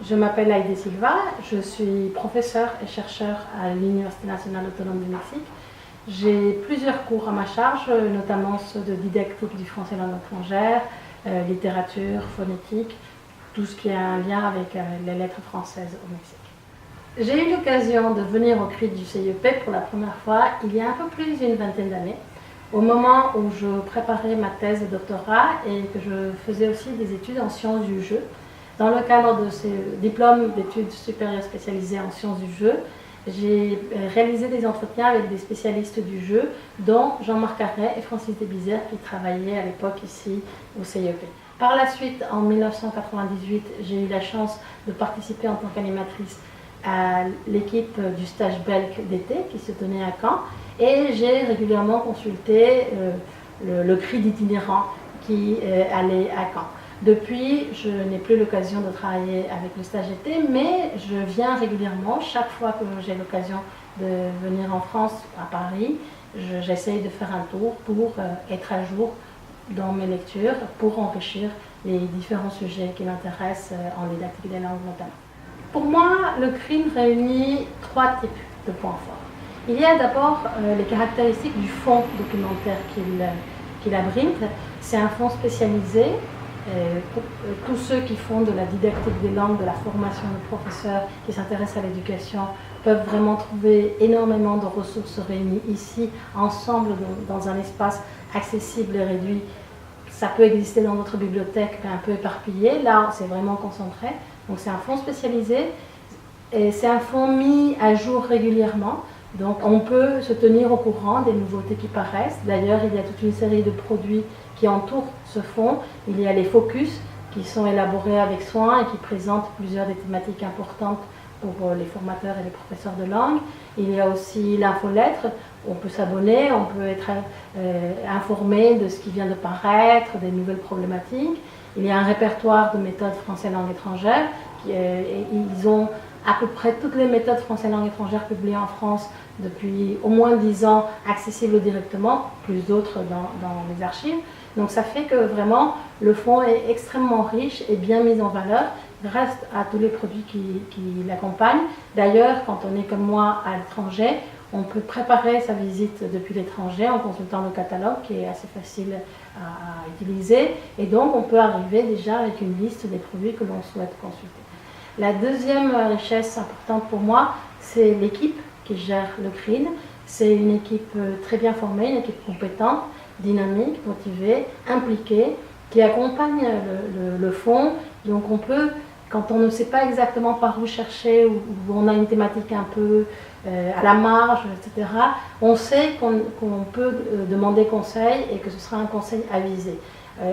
Je m'appelle Heidi Silva, je suis professeure et chercheur à l'Université nationale autonome du Mexique. J'ai plusieurs cours à ma charge, notamment ceux de didactique du français langue étrangère, littérature, phonétique, tout ce qui a un lien avec les lettres françaises au Mexique. J'ai eu l'occasion de venir au CRIT du CIEP pour la première fois il y a un peu plus d'une vingtaine d'années, au moment où je préparais ma thèse de doctorat et que je faisais aussi des études en sciences du jeu. Dans le cadre de ce diplôme d'études supérieures spécialisées en sciences du jeu, j'ai réalisé des entretiens avec des spécialistes du jeu, dont Jean-Marc Arret et Francis Desbizère, qui travaillaient à l'époque ici au CIEP. Par la suite, en 1998, j'ai eu la chance de participer en tant qu'animatrice à l'équipe du stage belge d'été qui se tenait à Caen, et j'ai régulièrement consulté le CRIT d'itinérant qui allait à Caen. Depuis, je n'ai plus l'occasion de travailler avec le stage d'été, mais je viens régulièrement, chaque fois que j'ai l'occasion de venir en France, à Paris, j'essaye de faire un tour pour être à jour dans mes lectures, pour enrichir les différents sujets qui m'intéressent en didactique des langues notamment. Pour moi, le CRIT réunit trois types de points forts. Il y a d'abord les caractéristiques du fonds documentaire qu'il abrite. C'est un fonds spécialisé. Pour tous ceux qui font de la didactique des langues, de la formation de professeurs, qui s'intéressent à l'éducation, peuvent vraiment trouver énormément de ressources réunies ici, ensemble, dans un espace accessible et réduit. Ça peut exister dans notre bibliothèque, mais un peu éparpillé. Là, c'est vraiment concentré. Donc c'est un fonds spécialisé et c'est un fonds mis à jour régulièrement. Donc on peut se tenir au courant des nouveautés qui paraissent. D'ailleurs, il y a toute une série de produits qui entourent ce fonds. Il y a les focus qui sont élaborés avec soin et qui présentent plusieurs des thématiques importantes pour les formateurs et les professeurs de langue. Il y a aussi l'infolettre. On peut s'abonner, on peut être informé de ce qui vient de paraître, des nouvelles problématiques. Il y a un répertoire de méthodes français langue étrangère. Ils ont à peu près toutes les méthodes français langue étrangère publiées en France depuis au moins 10 ans, accessibles directement, plus d'autres dans les archives. Donc ça fait que vraiment le fonds est extrêmement riche et bien mis en valeur grâce à tous les produits qui l'accompagnent. D'ailleurs, quand on est comme moi à l'étranger, on peut préparer sa visite depuis l'étranger en consultant le catalogue qui est assez facile à utiliser, et donc on peut arriver déjà avec une liste des produits que l'on souhaite consulter. La deuxième richesse importante pour moi, c'est l'équipe qui gère le CRIT. C'est une équipe très bien formée, une équipe compétente, dynamique, motivée, impliquée, qui accompagne le fonds. Donc on peut, quand on ne sait pas exactement par où chercher, ou on a une thématique un peu à la marge, etc., on sait qu'on peut demander conseil et que ce sera un conseil avisé.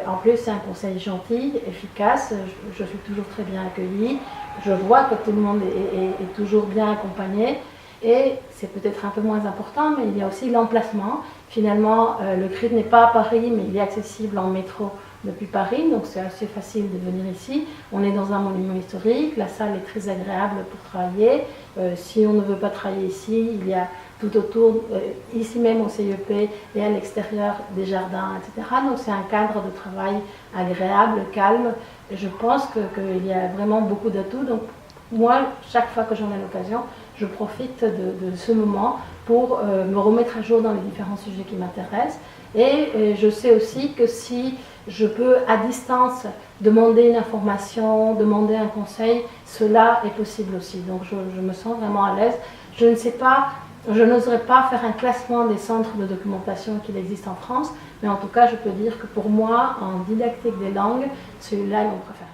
En plus, c'est un conseil gentil, efficace, je suis toujours très bien accueillie, je vois que tout le monde est toujours bien accompagné, et c'est peut-être un peu moins important, mais il y a aussi l'emplacement. Finalement, le CRIT n'est pas à Paris, mais il est accessible en métro depuis Paris, donc c'est assez facile de venir ici. On est dans un monument historique, la salle est très agréable pour travailler. Si on ne veut pas travailler ici, il y a tout autour, ici même au CIEP et à l'extérieur, des jardins, etc. Donc c'est un cadre de travail agréable, calme. Et je pense qu'il y a vraiment beaucoup d'atouts. Donc moi, chaque fois que j'en ai l'occasion, je profite de ce moment pour me remettre à jour dans les différents sujets qui m'intéressent. Et je sais aussi que si je peux à distance demander une information, demander un conseil, cela est possible aussi. Donc je me sens vraiment à l'aise. Je n'oserais pas faire un classement des centres de documentation qu'il existe en France, mais en tout cas je peux dire que pour moi, en didactique des langues, celui-là est mon préféré.